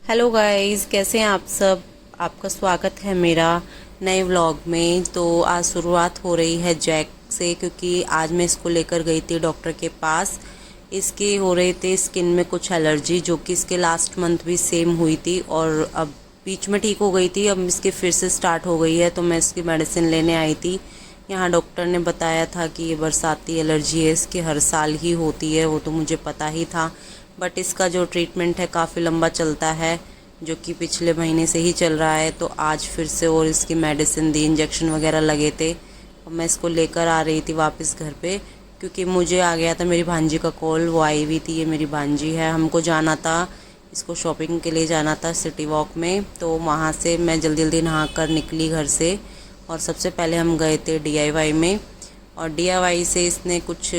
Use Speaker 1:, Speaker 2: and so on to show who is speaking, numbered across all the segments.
Speaker 1: Hello guys, कैसे हैं आप सब। आपका स्वागत है मेरा नए व्लॉग में। तो आज शुरुआत हो रही है जैक से, क्योंकि आज मैं इसको लेकर गई थी डॉक्टर के पास। इसके हो रहे थे स्किन में कुछ एलर्जी, जो कि इसके लास्ट मंथ भी सेम हुई थी और अब बीच में ठीक हो गई थी। अब इसकी फिर से स्टार्ट हो गई है, तो मैं इसकी मेडिसिन लेने आई थी। यहाँ डॉक्टर ने बताया था कि ये बरसाती एलर्जी है, इसकी हर साल ही होती है। वो तो मुझे पता ही था, बट इसका जो ट्रीटमेंट है काफ़ी लंबा चलता है, जो कि पिछले महीने से ही चल रहा है। तो आज फिर से और इसकी मेडिसिन दी, इंजेक्शन वगैरह लगे थे और मैं इसको लेकर आ रही थी वापस घर पे, क्योंकि मुझे आ गया था मेरी भांजी का कॉल। वो आई हुई थी, ये मेरी भांजी है। हमको जाना था, इसको शॉपिंग के लिए जाना था सिटी वॉक में। तो वहाँ से मैं जल्दी जल्दी नहा कर निकली घर से और सबसे पहले हम गए थे डीआईवाई में। और डीआईवाई से इसने कुछ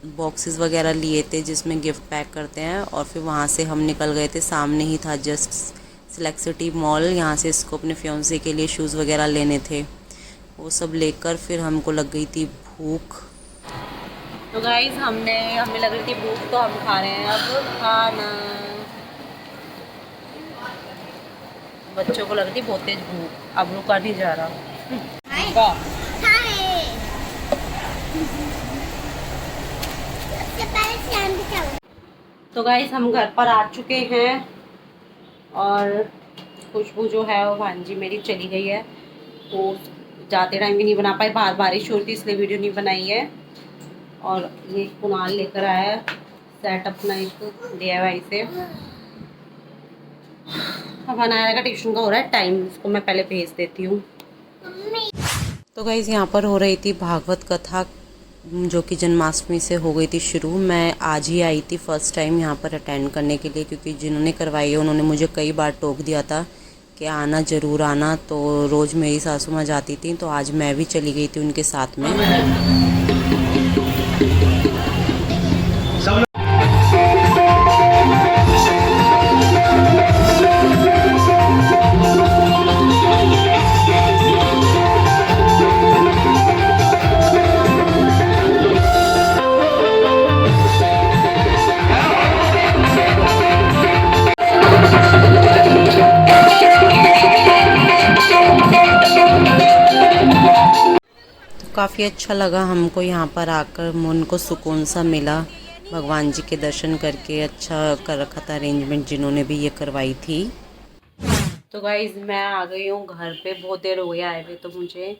Speaker 1: बॉक्सेस वगैरह लिए थे जिसमें गिफ्ट पैक करते हैं, और फिर वहाँ से हम निकल गए थे। सामने ही था जस्ट सिलेक्ट सिटी मॉल, यहाँ से इसको अपने फियांसे के लिए शूज़ वगैरह लेने थे। वो सब लेकर फिर हमको लग गई थी भूख। तो गाइस हमें लग रही थी भूख, तो हम खा रहे हैं अब खाना। बच्चों को लग रही थी बहुत तेज भूख, अब रुका नहीं जा रहा। तो गाइस हम घर पर आ चुके हैं और खुशबू जो है वो भांजी मेरी चली गई है। तो जाते टाइम भी नहीं बना पाई, बाहर बारिश हो रही थी इसलिए वीडियो नहीं बनाई है। और ये कुणाल लेकर आया है सेट अपना एक डीआईवाई से। अब अनाया का ट्यूशन का हो रहा है टाइम, इसको मैं पहले भेज देती हूँ। तो गाइस यहाँ पर हो रही थी भागवत कथा, जो कि जन्माष्टमी से हो गई थी शुरू। मैं आज ही आई थी फर्स्ट टाइम यहाँ पर अटेंड करने के लिए, क्योंकि जिन्होंने करवाई है उन्होंने मुझे कई बार टोक दिया था कि आना ज़रूर आना। तो रोज़ मेरी सासू माँ जाती थी, तो आज मैं भी चली गई थी उनके साथ में। काफ़ी अच्छा लगा हमको यहाँ पर आकर, मन को सुकून सा मिला। भगवान जी के दर्शन करके अच्छा कर रखा था अरेंजमेंट जिन्होंने भी ये करवाई थी। तो गाइज मैं आ गई हूँ घर पे, बहुत देर हो गई आए हुए। तो मुझे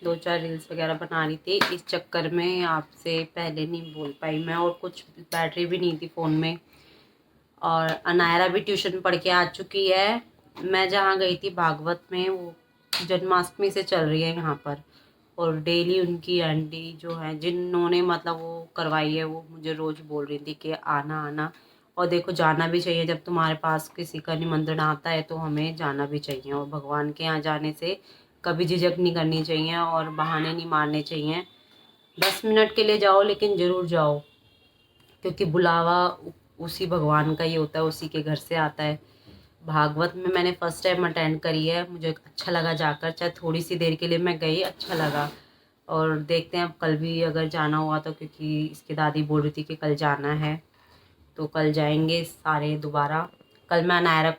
Speaker 1: 2-4 रील्स वगैरह बना रही थी, इस चक्कर में आपसे पहले नहीं बोल पाई मैं। और कुछ बैटरी भी नहीं थी फ़ोन में। और अनायरा भी ट्यूशन पढ़ के आ चुकी है। मैं जहाँ गई थी भागवत में, वो जन्माष्टमी से चल रही है यहाँ पर। और डेली उनकी आंटी जो है, जिन्होंने मतलब वो करवाई है, वो मुझे रोज़ बोल रही थी कि आना आना। और देखो जाना भी चाहिए, जब तुम्हारे पास किसी का निमंत्रण आता है तो हमें जाना भी चाहिए। और भगवान के यहाँ जाने से कभी झिझक नहीं करनी चाहिए और बहाने नहीं मारने चाहिए। 10 मिनट के लिए जाओ लेकिन ज़रूर जाओ, क्योंकि बुलावा उसी भगवान का ही होता है, उसी के घर से आता है। भागवत में मैंने फ़र्स्ट टाइम अटेंड करी है, मुझे अच्छा लगा जाकर, चाहे थोड़ी सी देर के लिए मैं गई, अच्छा लगा। और देखते हैं अब कल भी अगर जाना हुआ तो, क्योंकि इसकी दादी बोल रही थी कि कल जाना है, तो कल जाएंगे सारे दोबारा। कल मैं अनायरा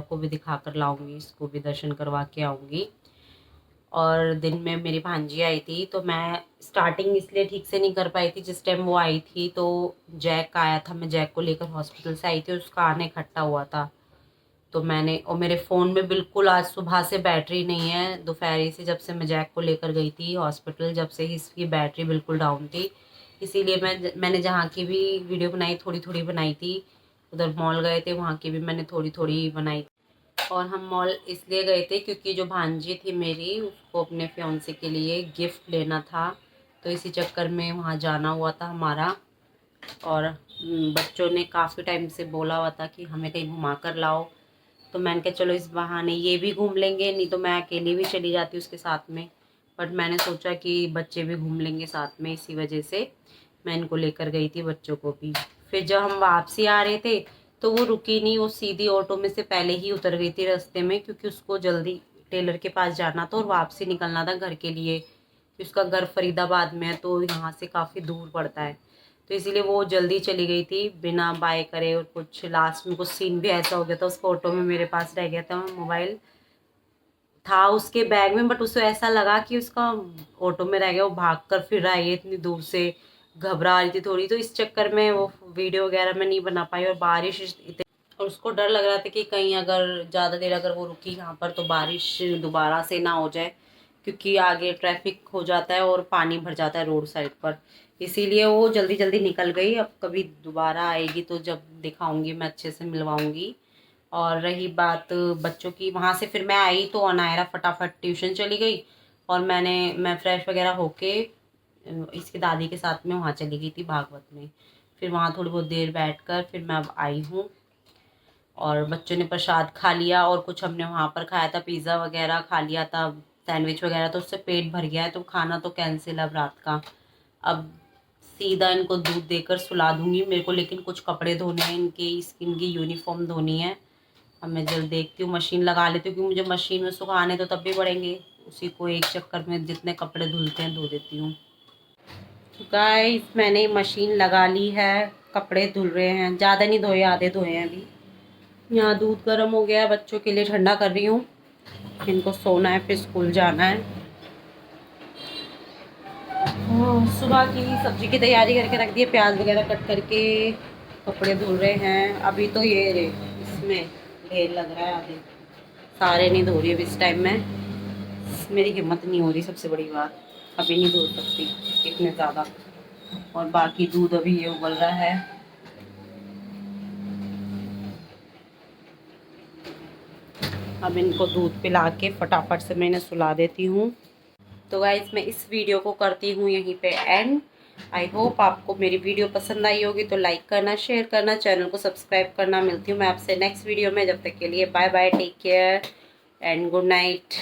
Speaker 1: को भी दिखा कर लाऊंगी, इसको भी दर्शन करवा के आऊँगी। और दिन में मेरी भांजी आई थी, तो मैं स्टार्टिंग इसलिए ठीक से नहीं कर पाई थी। जिस टाइम वो आई थी तो जैक आया था, मैं जैक को लेकर हॉस्पिटल से आई थी, उसका आने इकट्ठा हुआ था। तो मैंने, और मेरे फ़ोन में बिल्कुल आज सुबह से बैटरी नहीं है। दोपहर से जब से मैं जैक को लेकर गई थी हॉस्पिटल, जब से ही इसकी बैटरी बिल्कुल डाउन थी। इसीलिए मैंने जहाँ की भी वीडियो बनाई, थोड़ी थोड़ी बनाई थी। उधर मॉल गए थे, वहाँ की भी मैंने थोड़ी थोड़ी बनाई थी। और हम मॉल इसलिए गए थे क्योंकि जो भांजी थी मेरी, उसको अपने फियांसे के लिए गिफ्ट लेना था, तो इसी चक्कर में वहाँ जाना हुआ था हमारा। और बच्चों ने काफ़ी टाइम से बोला हुआ था कि हमें कहीं घुमा कर लाओ, तो मैंने कहा चलो इस बहाने ये भी घूम लेंगे, नहीं तो मैं अकेली भी चली जाती उसके साथ में। बट मैंने सोचा कि बच्चे भी घूम लेंगे साथ में, इसी वजह से मैं इनको लेकर गई थी, बच्चों को भी। फिर जब हम वापसी आ रहे थे तो वो रुकी नहीं, वो सीधी ऑटो में से पहले ही उतर गई थी रास्ते में, क्योंकि उसको जल्दी टेलर के पास जाना था और वापसी निकलना था घर के लिए। उसका घर फरीदाबाद में है, तो यहाँ से काफ़ी दूर पड़ता है। तो इसीलिए वो जल्दी चली गई थी बिना बाय करे। और कुछ लास्ट में कुछ सीन भी ऐसा हो गया था, उस फोटो में मेरे पास रह गया था मोबाइल, था उसके बैग में, बट उसे ऐसा लगा कि उसका ऑटो में रह गया। वो भाग कर फिर रहा है इतनी दूर से, घबरा रही थी थोड़ी, तो इस चक्कर में वो वीडियो वगैरह में नहीं बना पाई। और बारिश इतनी, और उसको डर लग रहा था कि कहीं अगर ज़्यादा देर अगर वो रुकी यहाँ पर तो बारिश दोबारा से ना हो जाए, क्योंकि आगे ट्रैफिक हो जाता है और पानी भर जाता है रोड साइड पर। इसीलिए वो जल्दी जल्दी निकल गई। अब कभी दोबारा आएगी तो जब दिखाऊंगी मैं, अच्छे से मिलवाऊंगी। और रही बात बच्चों की, वहाँ से फिर मैं आई तो अनायरा फटाफट ट्यूशन चली गई, और मैं फ्रेश वगैरह होके इसकी दादी के साथ में वहाँ चली गई थी भागवत में। फिर वहाँ थोड़ी बहुत देर बैठकर फिर मैं अब आई हूँ, और बच्चों ने प्रसाद खा लिया, और कुछ हमने वहाँ पर खाया था, पिज़्ज़ा वगैरह खा लिया था, सैंडविच वगैरह, तो उससे पेट भर गया है, तो खाना तो कैंसिल अब रात का। अब सीधा इनको दूध देकर सुला दूंगी। मेरे को लेकिन कुछ कपड़े धोने हैं, इनकी यूनिफॉर्म धोनी है। अब मैं जल्द देखती हूँ, मशीन लगा लेती हूँ, क्योंकि मुझे मशीन में सुखाने तो तब भी पड़ेंगे, उसी को एक चक्कर में जितने कपड़े धुलते हैं धो देती हूँ। गाइस मैंने मशीन लगा ली है, कपड़े धुल रहे हैं, ज़्यादा नहीं धोए, आधे धोए हैं अभी। यहाँ दूध गर्म हो गया है, बच्चों के लिए ठंडा कर रही हूँ, इनको सोना है फिर स्कूल जाना है। सुबह की सब्जी की तैयारी करके रख दी है, प्याज वगैरह कट करके, कपड़े धुल रहे हैं। अभी तो ये इसमें ढेर लग रहा है, आधे सारे नहीं धो रही अब इस टाइम में, मेरी हिम्मत नहीं हो रही, सबसे बड़ी बात अभी नहीं धो सकती इतने ज़्यादा। और बाकी दूध अभी ये उबल रहा है। अब इनको दूध पिला के फटाफट से मैं इन्हें सुला देती हूँ। तो गाइस मैं इस वीडियो को करती हूँ यहीं पे एंड। आई होप आपको मेरी वीडियो पसंद आई होगी, तो लाइक करना, शेयर करना, चैनल को सब्सक्राइब करना। मिलती हूँ मैं आपसे नेक्स्ट वीडियो में, जब तक के लिए bye bye, take care and good night.